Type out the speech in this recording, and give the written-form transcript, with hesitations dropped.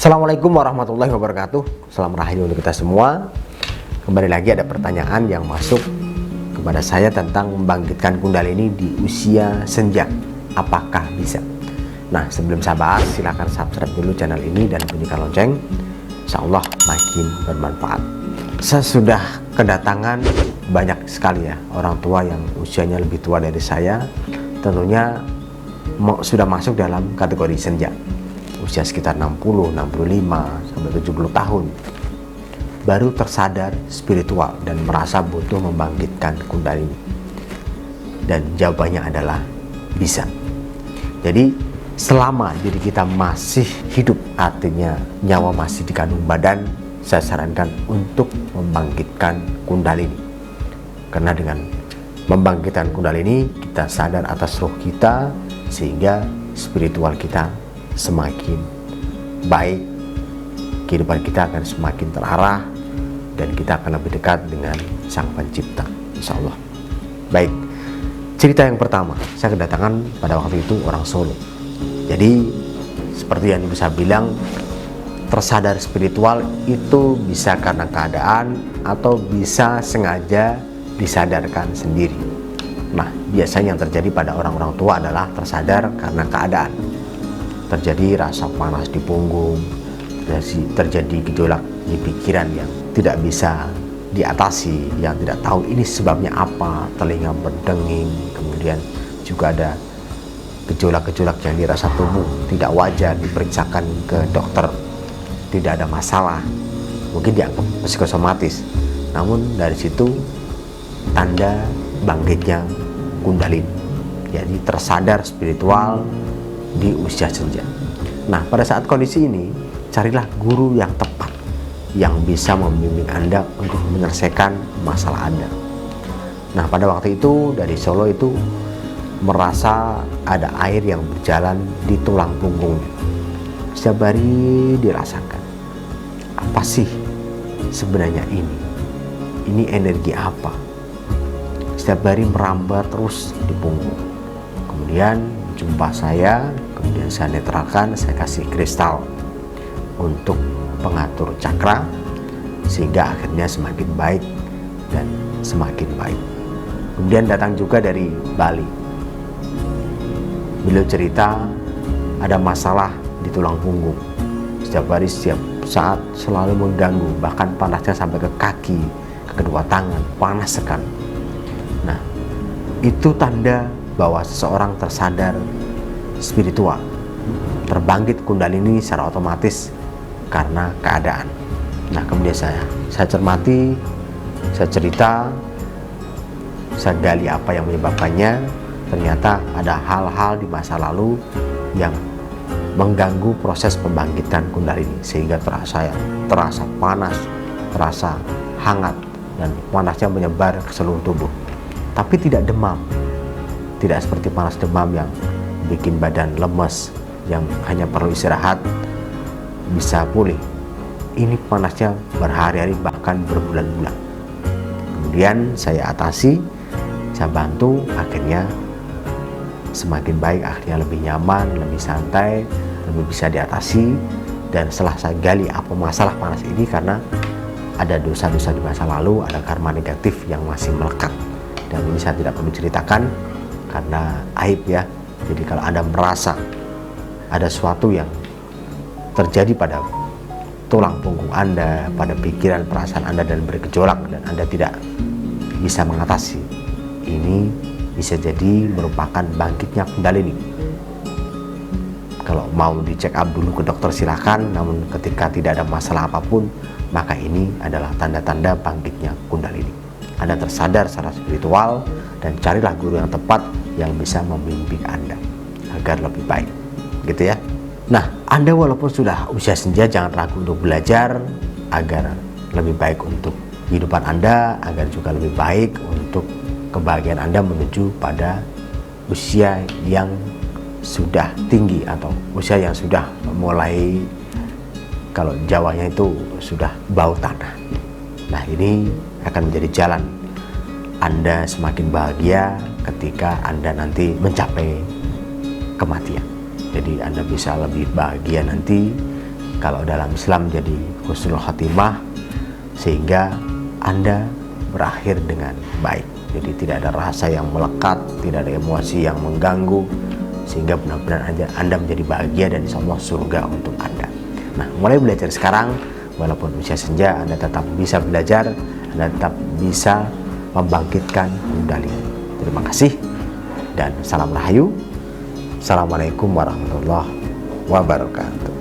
Assalamualaikum warahmatullahi wabarakatuh. Salam rahayu untuk kita semua. Kembali lagi ada pertanyaan yang masuk kepada saya tentang membangkitkan kundalini di usia senja. Apakah bisa? Nah, sebelum saya bahas, silahkan subscribe dulu channel ini dan bunyikan lonceng. Insya Allah makin bermanfaat. Saya sudah kedatangan banyak sekali ya orang tua yang usianya lebih tua dari saya. Tentunya sudah masuk dalam kategori senja, usia sekitar 60, 65, sampai 70 tahun, baru tersadar spiritual dan merasa butuh membangkitkan kundalini. Dan jawabannya adalah bisa. Jadi selama diri kita masih hidup, artinya nyawa masih di kandung badan, saya sarankan untuk membangkitkan kundalini. Karena dengan membangkitkan kundalini, kita sadar atas roh kita, sehingga spiritual kita semakin baik, kehidupan kita akan semakin terarah, dan kita akan lebih dekat dengan Sang Pencipta, insya Allah. Baik, cerita yang pertama, saya kedatangan pada waktu itu orang Solo. Jadi seperti yang bisa bilang, tersadar spiritual itu bisa karena keadaan atau bisa sengaja disadarkan sendiri. Nah, biasanya yang terjadi pada orang-orang tua adalah tersadar karena keadaan. Terjadi rasa panas di punggung, terjadi gejolak di pikiran yang tidak bisa diatasi, yang tidak tahu ini sebabnya apa, telinga berdenging, kemudian juga ada gejolak-gejolak yang dirasa tubuh tidak wajar, diperiksakan ke dokter, tidak ada masalah, mungkin dianggap psikosomatis. Namun dari situ tanda bangkitnya kundalini, jadi tersadar spiritual di usia senja. Nah, pada saat kondisi ini, carilah guru yang tepat yang bisa membimbing Anda untuk menyelesaikan masalah Anda. Nah, pada waktu itu dari Solo itu merasa ada air yang berjalan di tulang punggungnya. Setiap hari dirasakan, apa sih sebenarnya ini? Ini energi apa? Setiap hari merambat terus di punggung. Kemudian jumpa saya, kemudian saya netralkan, saya kasih kristal untuk pengatur cakra, sehingga akhirnya semakin baik dan semakin baik. Kemudian datang juga dari Bali. Beliau cerita ada masalah di tulang punggung. Setiap hari, setiap saat selalu mengganggu, bahkan panasnya sampai ke kaki, ke kedua tangan, panas sekali. Nah, itu tanda bahwa seseorang tersadar spiritual, terbangkit kundalini secara otomatis karena keadaan. Nah, kemudian saya cermati, saya cerita, saya gali apa yang menyebabkannya. Ternyata ada hal-hal di masa lalu yang mengganggu proses pembangkitan kundalini, sehingga terasa panas, terasa hangat, dan panasnya menyebar ke seluruh tubuh. Tapi tidak demam, tidak seperti panas demam yang bikin badan lemes, yang hanya perlu istirahat bisa pulih. Ini panasnya berhari-hari, bahkan berbulan-bulan. Kemudian saya atasi, saya bantu, akhirnya semakin baik, akhirnya lebih nyaman, lebih santai, lebih bisa diatasi. Dan setelah saya gali apa masalah panas ini, karena ada dosa-dosa di masa lalu, ada karma negatif yang masih melekat, dan ini saya tidak perlu ceritakan karena aib ya. Jadi kalau Anda merasa ada sesuatu yang terjadi pada tulang punggung Anda, pada pikiran, perasaan Anda, dan bergejolak, dan Anda tidak bisa mengatasi, ini bisa jadi merupakan bangkitnya kundalini. Kalau mau dicek up dulu ke dokter silahkan, namun ketika tidak ada masalah apapun, maka ini adalah tanda-tanda bangkitnya kundalini. Anda tersadar secara spiritual, dan carilah guru yang tepat yang bisa membimbing Anda agar lebih baik, gitu ya. Nah, Anda walaupun sudah usia senja, jangan ragu untuk belajar agar lebih baik untuk kehidupan Anda, agar juga lebih baik untuk kebahagiaan Anda menuju pada usia yang sudah tinggi, atau usia yang sudah mulai, kalau Jawanya itu sudah bau tanah. Nah, ini akan menjadi jalan Anda semakin bahagia ketika Anda nanti mencapai kematian. Jadi Anda bisa lebih bahagia nanti kalau dalam Islam jadi husnul khotimah, sehingga Anda berakhir dengan baik. Jadi tidak ada rasa yang melekat, tidak ada emosi yang mengganggu, sehingga benar-benar Anda menjadi bahagia dan insya Allah surga untuk Anda. Nah, mulai belajar sekarang, walaupun usia senja, Anda tetap bisa belajar, Anda tetap bisa membangkitkan kundalini. Terima kasih dan salam rahayu. Assalamualaikum warahmatullahi wabarakatuh.